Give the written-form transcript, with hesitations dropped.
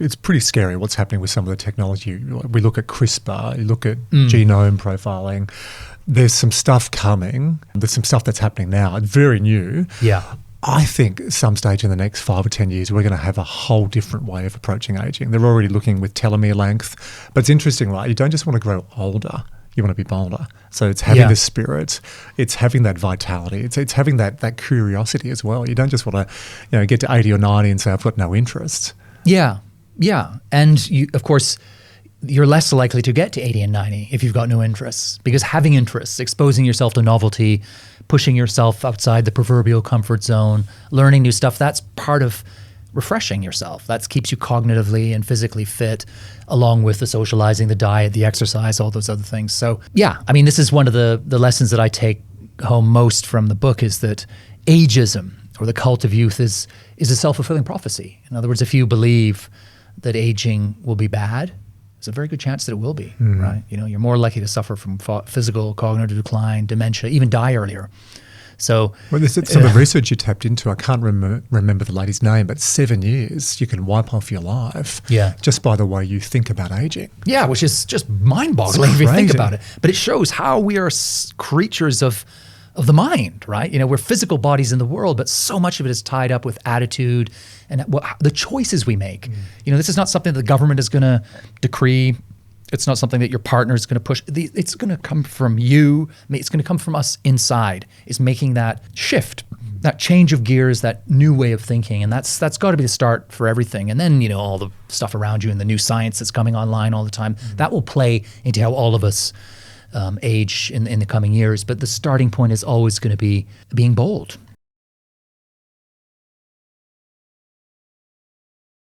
It's pretty scary what's happening with some of the technology. We look at CRISPR, you look at genome profiling. There's some stuff coming. There's some stuff that's happening now. It's very new. Yeah. I think at some stage in the next 5 or 10 years, we're going to have a whole different way of approaching aging. They're already looking with telomere length. But it's interesting, right? You don't just want to grow older. You want to be bolder. So it's having the spirit. It's having that vitality. It's having that curiosity as well. You don't just want to get to 80 or 90 and say, I've got no interest. Yeah. Yeah. And you, of course, you're less likely to get to 80 and 90 if you've got no interests, because having interests, exposing yourself to novelty, pushing yourself outside the proverbial comfort zone, learning new stuff, that's part of refreshing yourself. That keeps you cognitively and physically fit, along with the socializing, the diet, the exercise, all those other things. So yeah, I mean, this is one of the lessons that I take home most from the book, is that ageism, or the cult of youth, is a self-fulfilling prophecy. In other words, if you believe that aging will be bad, there's a very good chance that it will be, right? You're more likely to suffer from physical, cognitive decline, dementia, even die earlier. So, well, there's some of the research you tapped into. I can't remember the lady's name, but 7 years you can wipe off your life just by the way you think about aging. Yeah, which is just mind-boggling if you think about it. But it shows how we are creatures of the mind, right? We're physical bodies in the world, but so much of it is tied up with attitude and the choices we make. This is not something that the government is going to decree. It's not something that your partner is going to push. It's going to come from you. It's going to come from us inside. Is making that shift, that change of gears, that new way of thinking. And that's got to be the start for everything. And then, all the stuff around you and the new science that's coming online all the time, that will play into how all of us age in the coming years. But the starting point is always going to be being bold